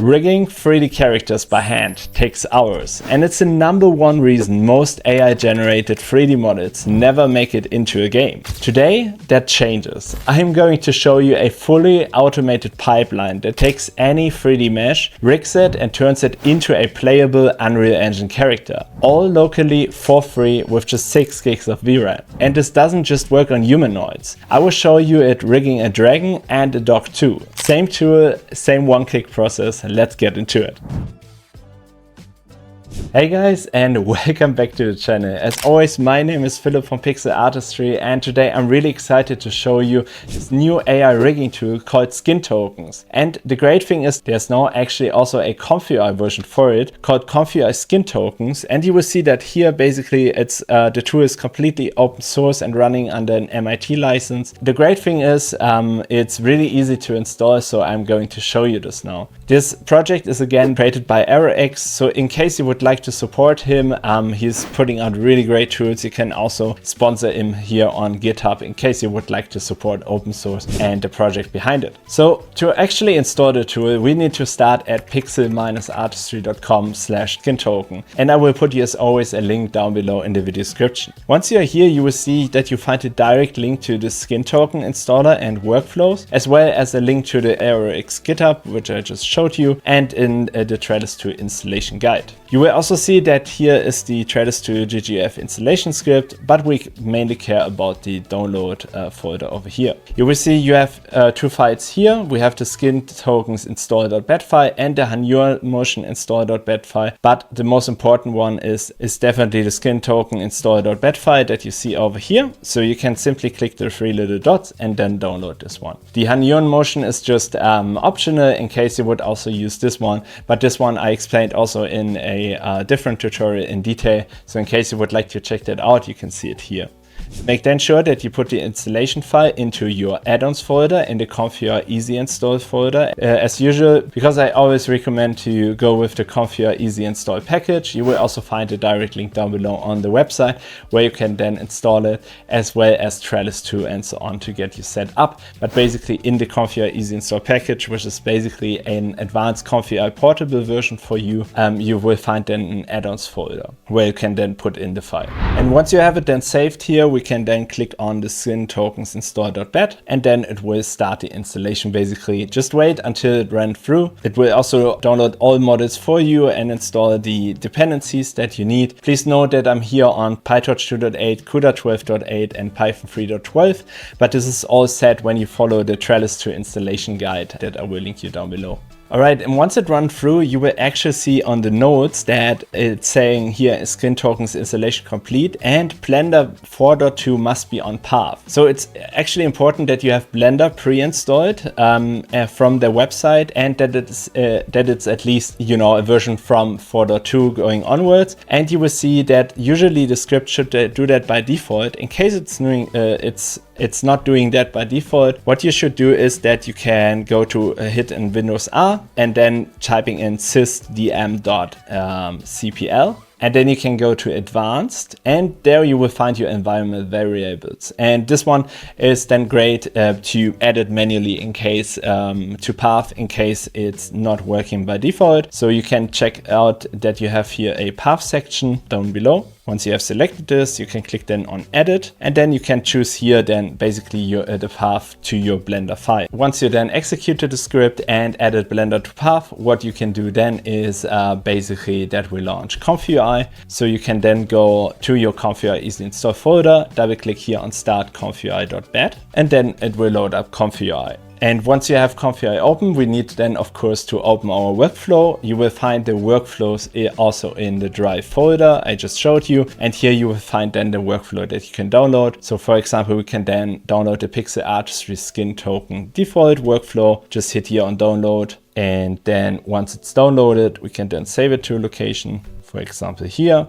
Rigging 3D characters by hand takes hours, and it's the #1 reason most AI-generated 3D models never make it into a game. Today, that changes. I am going to show you a fully automated pipeline that takes any 3D mesh, rigs it, and turns it into a playable Unreal Engine character, all locally for free with just 6 gigs of VRAM. And this doesn't just work on humanoids. I will show you it rigging a dragon and a dog too. Same tool, same one-click process. Let's get into it. Hey guys, and welcome back to the channel. As always, my name is Philip from Pixel Artistry, and today I'm really excited to show you this new AI rigging tool called SkinTokens. And the great thing is there's now actually also a ComfyUI version for it called ComfyUI SkinTokens, and you will see that here basically it's the tool is completely open source and running under an MIT license. The great thing is it's really easy to install, so I'm going to show you this now. This project is again created by Errorix, so in case you would like to support him, he's putting out really great tools. You can also sponsor him here on GitHub in case you would like to support open source and the project behind it. So to actually install the tool, we need to start at pixel-artistry.com/skintoken, and I will put you as always a link down below in the video description. Once you're here, you will see that you find a direct link to the SkinToken installer and workflows, as well as a link to the Errorix GitHub, which I just showed you, and in the Trellis2 installation guide. You will also see that here is the Trellis2 GGF installation script, but we mainly care about the download folder over here. You will see you have 2 files here. We have the SkinTokens install.bat file and the Hunyuan motion install.bat file, but the most important one is definitely the SkinToken install.bat file that you see over here. So you can simply click the 3 little dots and then download this one. The Hunyuan motion is just optional in case you would also use this one, but this one I explained also in a different tutorial in detail, so in case you would like to check that out, you can see it here. Make then sure that you put the installation file into your add-ons folder in the ComfyUI Easy Install folder. As usual, because I always recommend to go with the ComfyUI Easy Install package, you will also find a direct link down below on the website where you can then install it, as well as Trellis2 and so on to get you set up. But basically in the ComfyUI Easy Install package, which is basically an advanced ComfyUI portable version for you, you will find then an add-ons folder where you can then put in the file. And once you have it then saved here, we can then click on the SkinTokens install.bat, and then it will start the installation basically. Just wait until it ran through. It will also download all models for you and install the dependencies that you need. Please note that I'm here on PyTorch 2.8, CUDA 12.8 and Python 3.12, but this is all set when you follow the Trellis2 installation guide that I will link you down below. Alright, and once it runs through, you will actually see on the notes that it's saying here SkinTokens installation complete and Blender 4.2 must be on path. So it's actually important that you have Blender pre-installed from the website, and that it's at least, you know, a version from 4.2 going onwards. And you will see that usually the script should do that by default. In case it's doing it's not doing that by default, what you should do is that you can go to hit in Windows R and then typing in sysdm.cpl. And then you can go to advanced, and there you will find your environment variables. And this one is then great to edit manually in case to path in case it's not working by default. So you can check out that you have here a path section down below. Once you have selected this, you can click then on edit, and then you can choose here then basically the path to your Blender file. Once you then executed the script and added Blender to path, what you can do then is basically that will launch ComfyUI. So you can then go to your ComfyUI Easy Install folder, double click here on start ComfyUI.bat, and then it will load up ComfyUI. And once you have ComfyUI open, we need then of course to open our workflow. You will find the workflows also in the drive folder I just showed you. And here you will find then the workflow that you can download. So for example, we can then download the Pixel Artistry SkinToken default workflow. Just hit here on download. And then once it's downloaded, we can then save it to a location. For example here,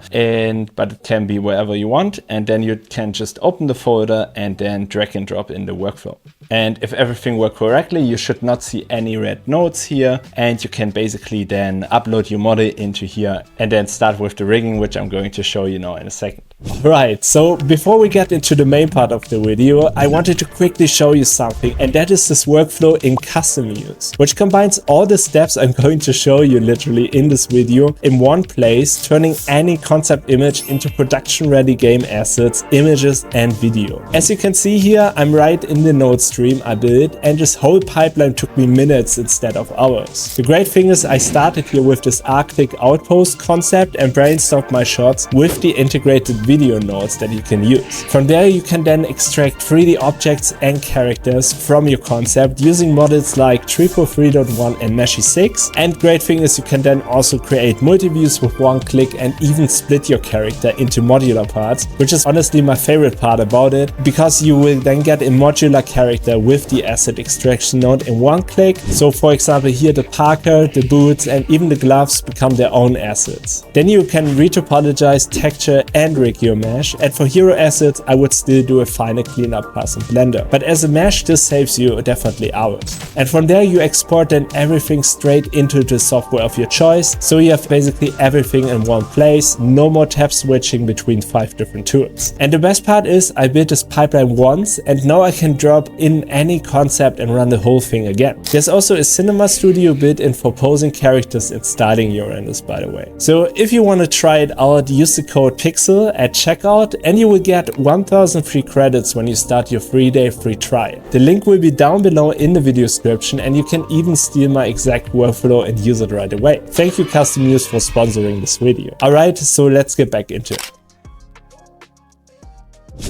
but it can be wherever you want, and then you can just open the folder and then drag and drop in the workflow. And if everything worked correctly, you should not see any red nodes here, and you can basically then upload your model into here and then start with the rigging, which I'm going to show you now in a second. Right, so before we get into the main part of the video, I wanted to quickly show you something, and that is this workflow in Customuse, which combines all the steps I'm going to show you literally in this video in one place, turning any concept image into production-ready game assets, images, and video. As you can see here, I'm right in the node stream I built, and this whole pipeline took me minutes instead of hours. The great thing is I started here with this Arctic outpost concept and brainstormed my shots with the integrated video nodes that you can use. From there you can then extract 3D objects and characters from your concept using models like Trepo 3.1 and Meshi 6, and great thing is you can then also create multi-views with one click and even split your character into modular parts, which is honestly my favorite part about it, because you will then get a modular character with the asset extraction node in one click. So for example here the parka, the boots, and even the gloves become their own assets. Then you can retopologize, texture, and rig your mesh, and for hero assets I would still do a final cleanup pass in Blender, but as a mesh this saves you definitely hours. And from there you export then everything straight into the software of your choice, so you have basically everything in one place, no more tab switching between 5 different tools. And the best part is I built this pipeline once, and now I can drop in any concept and run the whole thing again. There's also a cinema studio built in for posing characters and styling your renders, by the way. So if you want to try it out, use the code PIXEL at checkout and you will get 1000 free credits when you start your 3-day free trial. The link will be down below in the video description, and you can even steal my exact workflow and use it right away. Thank you Customuse for sponsoring this video. Alright, so let's get back into it.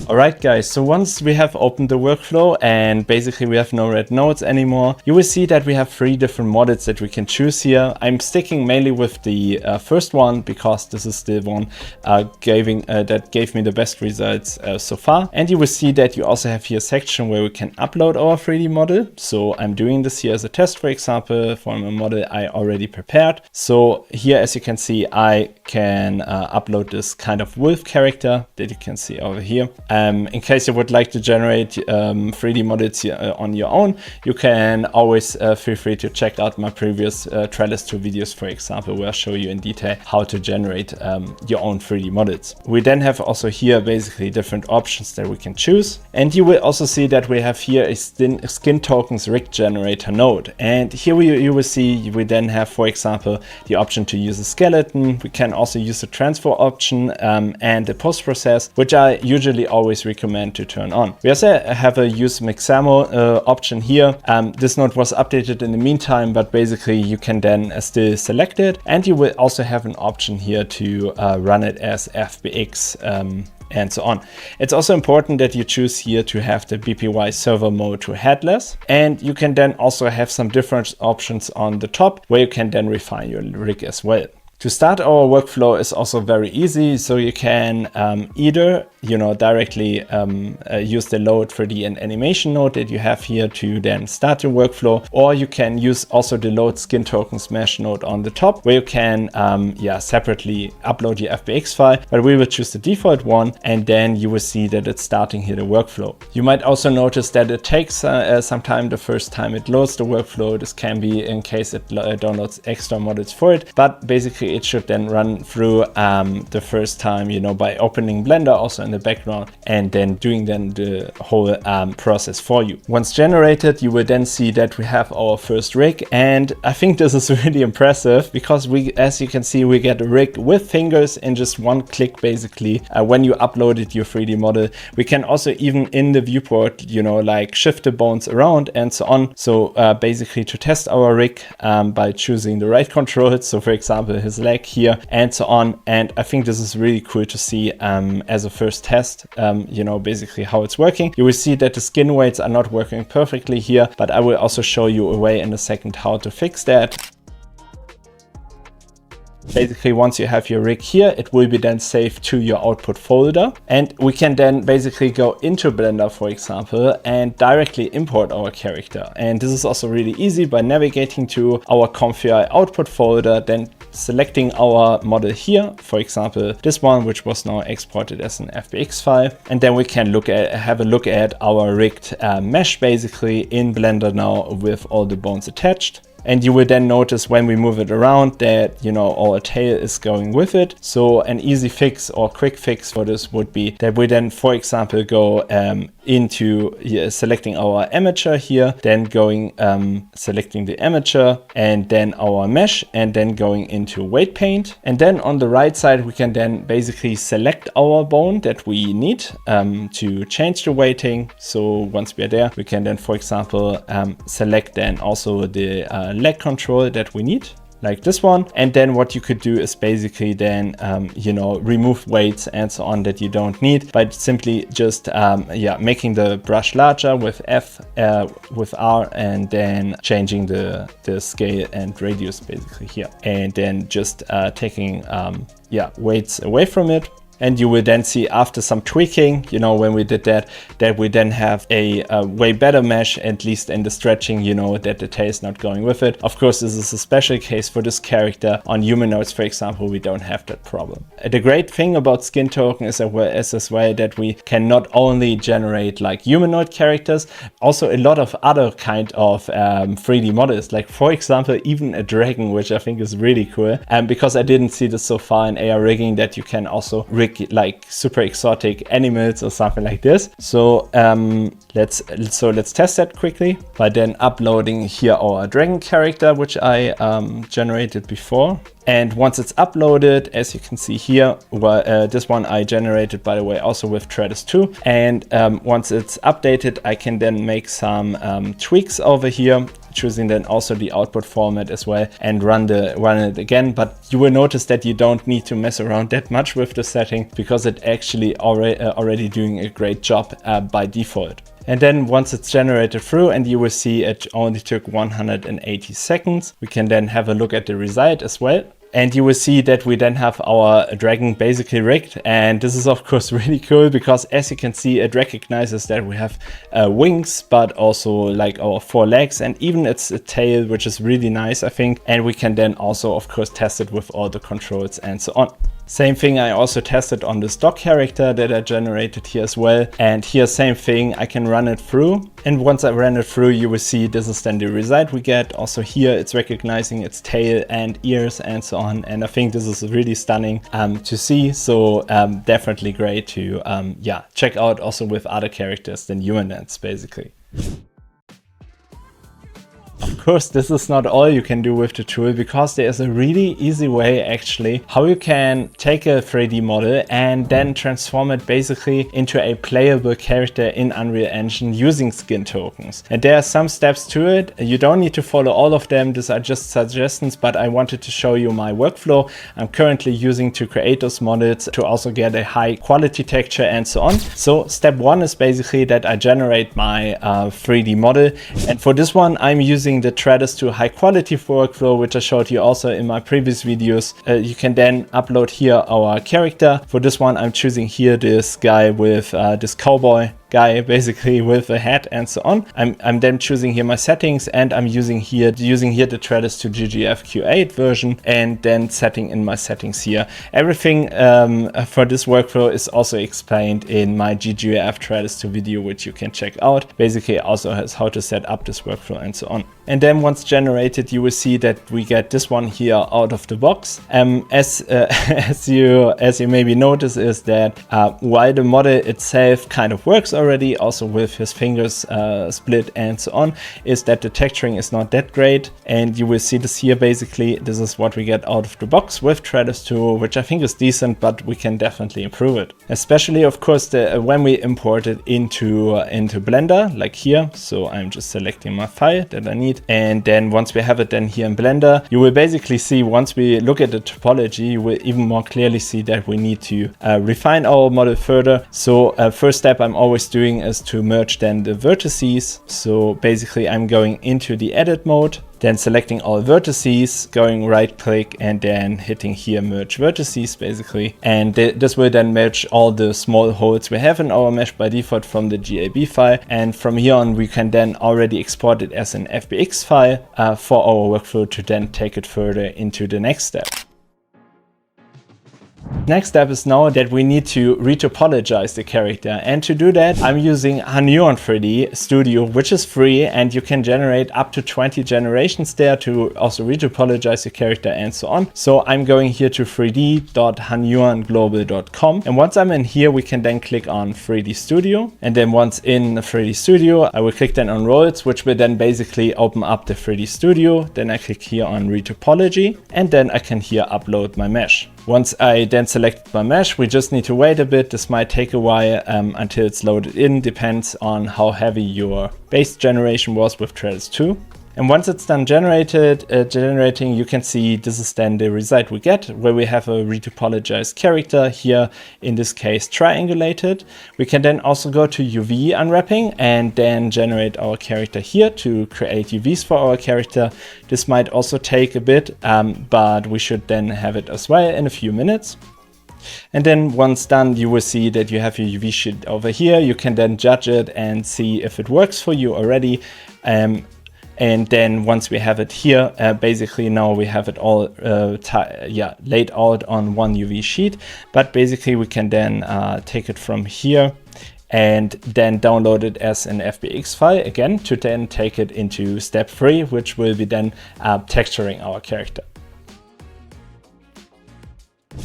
Alright guys, so once we have opened the workflow and basically we have no red nodes anymore, you will see that we have 3 different models that we can choose here. I'm sticking mainly with the first one because this is the one that gave me the best results so far. And you will see that you also have here a section where we can upload our 3D model. So I'm doing this here as a test, for example, from a model I already prepared. So here, as you can see, I can upload this kind of wolf character that you can see over here. In case you would like to generate 3D models on your own, you can always feel free to check out my previous Trellis2 videos, for example, where I show you in detail how to generate your own 3D models. We then have also here basically different options that we can choose. And you will also see that we have here a SkinTokens rig generator node. And here you will see we then have, for example, the option to use a skeleton. We can also use the transfer option and the post process, which I usually always recommend to turn on. We also have a use Mixamo option here. This node was updated in the meantime, but basically you can then still select it, and you will also have an option here to run it as FBX and so on. It's also important that you choose here to have the BPY server mode to headless, and you can then also have some different options on the top where you can then refine your rig as well. To start our workflow is also very easy, so you can either directly use the load 3D and animation node that you have here to then start your workflow, or you can use also the load SkinTokens mesh node on the top, where you can separately upload your FBX file, but we will choose the default one, and then you will see that it's starting here the workflow. You might also notice that it takes some time the first time it loads the workflow. This can be in case it downloads extra models for it, but basically it should then run through the first time, by opening Blender also in the background and then doing the whole process for you. Once generated, you will then see that we have our first rig, and I think this is really impressive because as you can see, we get a rig with fingers in just one click basically when you uploaded your 3D model. We can also even in the viewport, like shift the bones around and so on. So basically to test our rig by choosing the right controls, so for example his leg here and so on. And I think this is really cool to see as a first test, basically how it's working. You will see that the skin weights are not working perfectly here, but I will also show you a way in a second how to fix that. Basically, once you have your rig here, it will be then saved to your output folder, and we can then basically go into Blender, for example, and directly import our character. And this is also really easy by navigating to our ComfyUI output folder, then selecting our model here, for example this one, which was now exported as an FBX file, and then we can have a look at our rigged mesh basically in Blender now with all the bones attached. And you will then notice when we move it around that, you know, our tail is going with it. So an easy fix or quick fix for this would be that we then, for example, go into selecting our armature here, then going selecting the armature and then our mesh, and then going into weight paint. And then on the right side, we can then basically select our bone that we need to change the weighting. So once we are there, we can then, for example, select then also the leg control that we need, like this one. And then what you could do is basically then, you know, remove weights and so on that you don't need by simply just, making the brush larger with F, with R, and then changing the scale and radius basically here. And then just taking, weights away from it. And you will then see after some tweaking, you know, when we did that we then have a way better mesh, at least in the stretching, you know, that the tail is not going with it. Of course, this is a special case for this character. On humanoids, for example, we don't have that problem. The great thing about SkinToken is as well that we can not only generate like humanoid characters, also a lot of other kind of 3D models, like for example, even a dragon, which I think is really cool. Because I didn't see this so far in AR rigging, that you can also rig like super exotic animals or something like this. So let's test that quickly by then uploading here our dragon character, which I generated before. And once it's uploaded, as you can see here, this one I generated, by the way, also with Trellis2. And once it's updated, I can then make some tweaks over here, choosing then also the output format as well, and run it again. But you will notice that you don't need to mess around that much with the setting, because it actually already doing a great job by default. And then once it's generated through, and you will see it only took 180 seconds, we can then have a look at the result as well. And you will see that we then have our dragon basically rigged. And this is of course really cool, because as you can see, it recognizes that we have wings, but also like our 4 legs and even its tail, which is really nice, I think. And we can then also of course test it with all the controls and so on. Same thing I also tested on the stock character that I generated here as well. And here, same thing, I can run it through. And once I ran it through, you will see this is then the result we get. Also here, it's recognizing its tail and ears and so on. And I think this is really stunning to see. So definitely great to check out also with other characters than humanoids basically. Of course, this is not all you can do with the tool, because there is a really easy way actually how you can take a 3D model and then transform it basically into a playable character in Unreal Engine using SkinTokens. And there are some steps to it. You don't need to follow all of them. These are just suggestions, but I wanted to show you my workflow I'm currently using to create those models to also get a high quality texture and so on. So step 1 is basically that I generate my 3D model. And for this one, I'm using the Trellis2 high quality workflow, which I showed you also in my previous videos. You can then upload here our character. For this one, I'm choosing here this guy with this cowboy guy basically with a hat and so on. I'm then choosing here my settings, and I'm using here the Trellis2 GGF Q8 version, and then setting in my settings here. Everything for this workflow is also explained in my GGF Trellis2 video, which you can check out. Basically also has how to set up this workflow and so on. And then once generated, you will see that we get this one here out of the box. As you maybe notice, is that while the model itself kind of works already, also with his fingers split and so on, is that the texturing is not that great. And you will see this here. Basically, this is what we get out of the box with Trellis2, which I think is decent, but we can definitely improve it. Especially, of course, when we import it into Blender, like here. So I'm just selecting my file that I need. And then once we have it then here in Blender, you will basically see, once we look at the topology, you will even more clearly see that we need to refine our model further. So first step I'm always doing is to merge then the vertices. So basically I'm going into the edit mode, then selecting all vertices, going right click, and then hitting here merge vertices basically. And this will then merge all the small holes we have in our mesh by default from the GAB file. And from here on, we can then already export it as an FBX file for our workflow to then take it further into the next step. Next step is now that we need to retopologize the character, and to do that I'm using Hunyuan 3D Studio, which is free, and you can generate up to 20 generations there to also retopologize the character and so on. So I'm going here to 3d.hunyuanglobal.com, and once I'm in here we can then click on 3D Studio, and then once in 3D Studio I will click then on roles, which will then basically open up the 3D Studio. Then I click here on Retopology, and then I can here upload my mesh. Once I then select my mesh, we just need to wait a bit. This might take a while until it's loaded in, depends on how heavy your base generation was with Trellis 2. And once it's done generating, you can see this is then the result we get, where we have a retopologized character here, in this case triangulated. We can then also go to UV unwrapping and then generate our character here to create UVs for our character. This might also take a bit, but we should then have it as well in a few minutes. And then once done, you will see that you have your UV sheet over here. You can then judge it and see if it works for you already. And then once we have it here, basically now we have it all laid out on one UV sheet. But basically we can then take it from here and then download it as an FBX file again to then take it into step 3, which will be then texturing our character.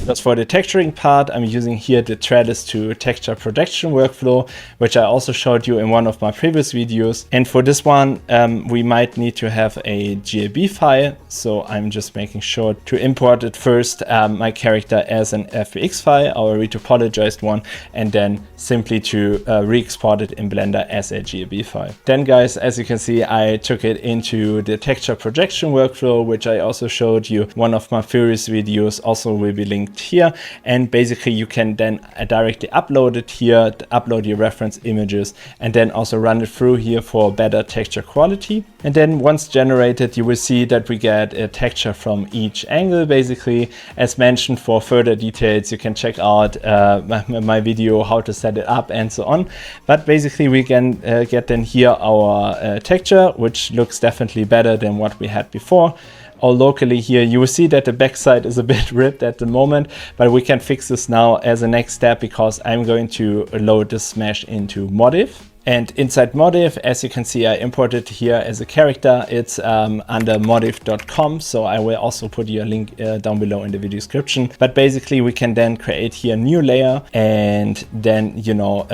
Just for the texturing part, I'm using here the Trellis2 texture projection workflow, which I also showed you in one of my previous videos. And for this one, we might need to have a GLB file. So I'm just making sure to import it first, my character as an FBX file, our retopologized one, and then simply to re-export it in Blender as a GLB file. Then guys, as you can see, I took it into the texture projection workflow, which I also showed you. One of my previous videos also will be linked here, and basically you can then directly upload it here, upload your reference images, and then also run it through here for better texture quality. And then once generated, you will see that we get a texture from each angle. Basically, as mentioned, for further details you can check out my video how to set it up and so on. But basically we can get then here our texture, which looks definitely better than what we had before. Or locally here, you will see that the backside is a bit ripped at the moment, but we can fix this now as a next step, because I'm going to load this mesh into Modddif. And inside Modddif, as you can see, I imported here as a character. It's under modddif.com, so I will also put your link down below in the video description. But basically we can then create here a new layer and then, you know,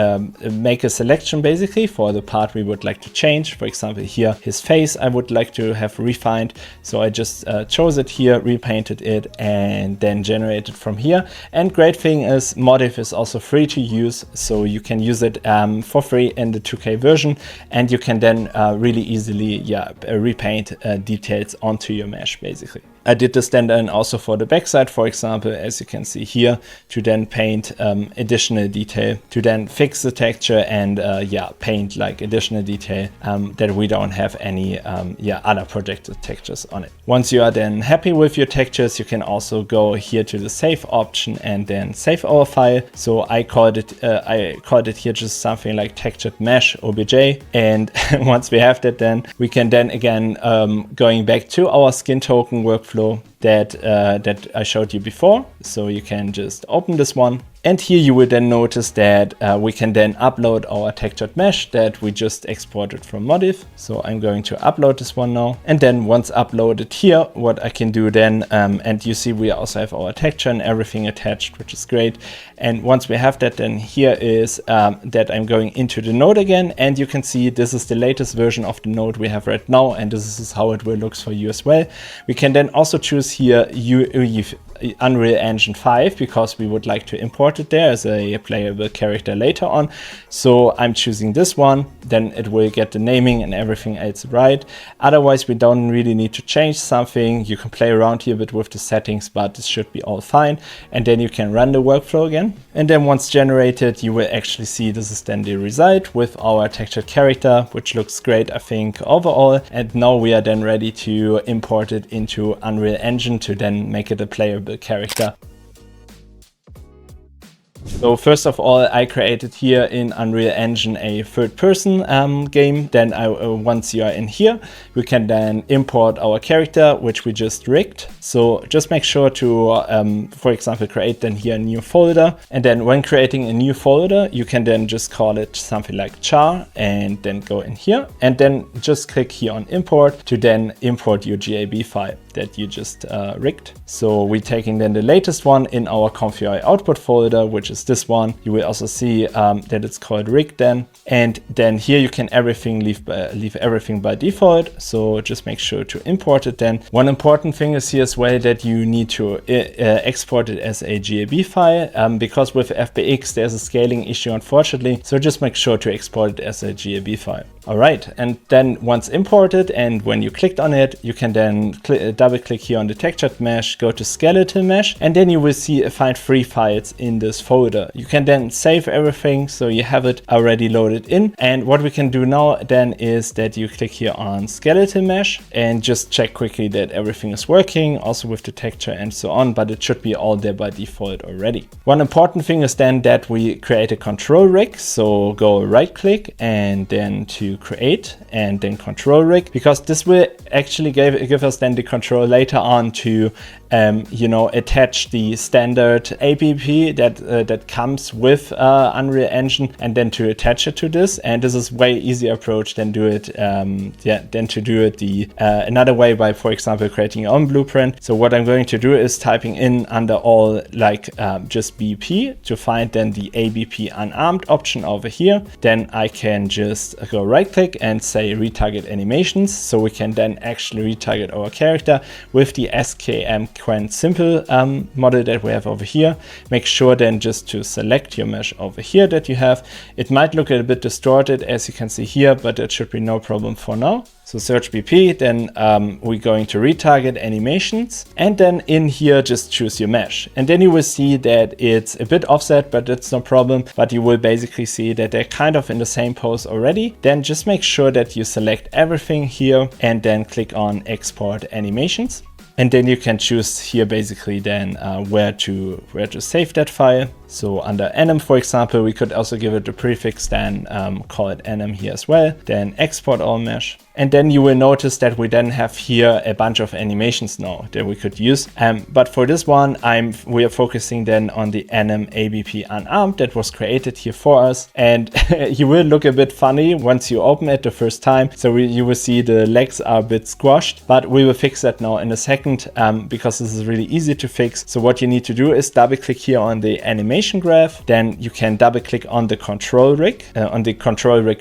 make a selection basically for the part we would like to change. For example, here his face I would like to have refined. So I just chose it here, repainted it, and then generated from here. And great thing is Modddif is also free to use, so you can use it for free in the 2K version, and you can then really easily repaint details onto your mesh basically. I did this then also for the backside, for example, as you can see here, to then paint additional detail, to then fix the texture and paint like additional detail that we don't have any other projected textures on it. Once you are then happy with your textures, you can also go here to the save option and then save our file. So I called it here just something like textured mesh obj, and once we have that, then we can then again going back to our skin token workflow that I showed you before. So you can just open this one, and here you will then notice that we can then upload our textured mesh that we just exported from Modddif. So I'm going to upload this one now, and then once uploaded here, what I can do then, and you see we also have our texture and everything attached, which is great. And once we have that, then here is that I'm going into the node again, and you can see this is the latest version of the node we have right now, and this is how it will look for you as well. We can then also choose here Unreal Engine 5, because we would like to import it there as a playable character later on. So I'm choosing this one, then it will get the naming and everything else right. Otherwise we don't really need to change something. You can play around here a bit with the settings, but this should be all fine. And then you can run the workflow again. And then once generated, you will actually see this is then the result with our textured character, which looks great, I think, overall. And now we are then ready to import it into Unreal Engine to then make it a playable character. So first of all, I created here in Unreal Engine a third-person game. Then once you are in here, we can then import our character, which we just rigged. So just make sure to, for example, create then here a new folder. And then when creating a new folder, you can then just call it something like char and then go in here. And then just click here on import to then import your GAB file that you just rigged. So we're taking then the latest one in our ComfyUI output folder, which is this one. You will also see that it's called rig then. And then here you can leave everything by default. So just make sure to import it then. One important thing is here as well that you need to export it as a GAB file because with FBX there's a scaling issue unfortunately. So just make sure to export it as a GAB file. All right, and then once imported and when you clicked on it, you can then double click here on the textured mesh, go to skeletal mesh, and then you will find 3 files in this folder. You can then save everything so you have it already loaded in. And what we can do now then is that you click here on skeletal mesh and just check quickly that everything is working, also with the texture and so on, but it should be all there by default already. One important thing is then that we create a control rig. So go right click and then to create and then control rig, because this will actually give us then the control later on to attach the standard APP that comes with Unreal Engine and then to attach it to this. And this is way easier approach than do it another way by, for example, creating your own blueprint. So what I'm going to do is typing in under all just BP to find then the ABP unarmed option over here. Then I can just go right click and say retarget animations. So we can then actually retarget our character with the SKM simple model that we have over here. Make sure then just to select your mesh over here that you have. It might look a bit distorted as you can see here, but it should be no problem for now. So search BP, then we're going to retarget animations, and then in here just choose your mesh. And then you will see that it's a bit offset, but it's no problem. But you will basically see that they're kind of in the same pose already. Then just make sure that you select everything here and then click on export animations. And then you can choose here basically then where to save that file. So under enum, for example, we could also give it a prefix, then call it enum here as well, then export all mesh. And then you will notice that we then have here a bunch of animations now that we could use. But for this one, we are focusing then on the enum ABP unarmed that was created here for us. And you will look a bit funny once you open it the first time. So you will see the legs are a bit squashed, but we will fix that now in a second because this is really easy to fix. So what you need to do is double click here on the animation graph. Then you can double click on the control rig,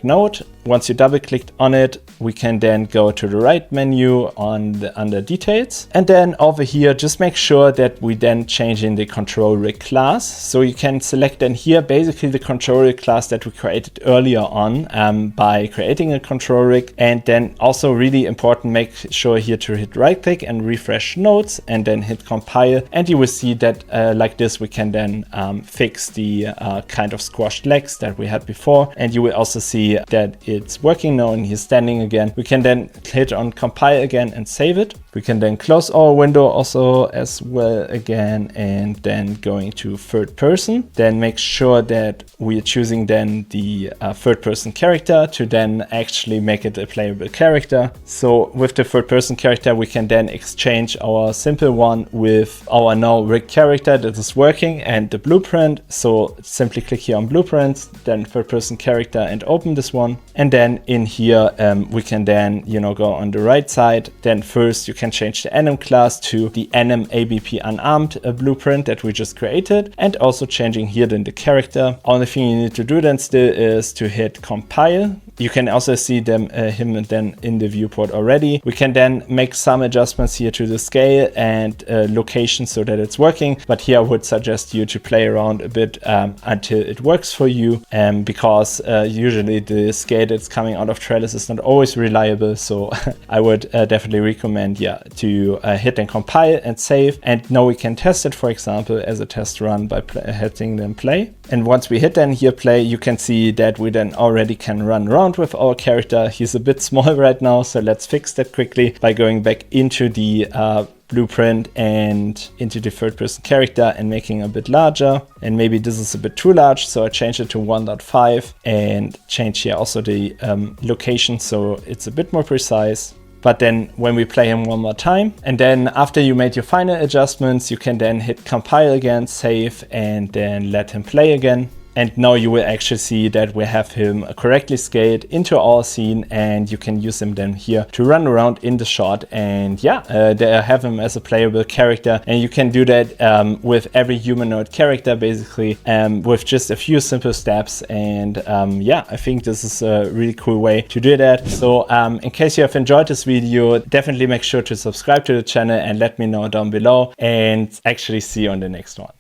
node. Once you double clicked on it, we can then go to the right menu under details. And then over here, just make sure that we then change in the control rig class. So you can select then here basically the control rig class that we created earlier on by creating a control rig. And then also really important, make sure here to hit right click and refresh nodes and then hit compile. And you will see that like this, we can then fix the kind of squashed legs that we had before. And you will also see that it's working now and he's standing again. We can then hit on compile again and save it. We can then close our window also as well again and then going to third person. Then make sure that we are choosing then the third person character to then actually make it a playable character. So with the third person character, we can then exchange our simple one with our now rig character that is working and the blueprint. So simply click here on blueprints, then third person character and open this one. And then in here, we can then, go on the right side. Then first you can change the enum class to the enum ABP unarmed blueprint that we just created, and also changing here then the character. Only thing you need to do then still is to hit compile. You can also see him then in the viewport already. We can then make some adjustments here to the scale and location so that it's working. But here I would suggest you to play around a bit until it works for you, because usually the scale that's coming out of Trellis is not always reliable. So I would definitely recommend to hit and compile and save. And now we can test it, for example, as a test run by hitting then play. And once we hit then here play, you can see that we then already can run around with our character. He's a bit small right now, so let's fix that quickly by going back into the blueprint and into the third person character and making it a bit larger. And maybe this is a bit too large, so I change it to 1.5 and change here also the location so it's a bit more precise. But then when we play him one more time, and then after you made your final adjustments, you can then hit compile again, save, and then let him play again. And now you will actually see that we have him correctly scaled into our scene, and you can use him then here to run around in the shot. And yeah, there I have him as a playable character, and you can do that with every humanoid character basically with just a few simple steps. And yeah, I think this is a really cool way to do that. So in case you have enjoyed this video, definitely make sure to subscribe to the channel and let me know down below, and actually see you on the next one.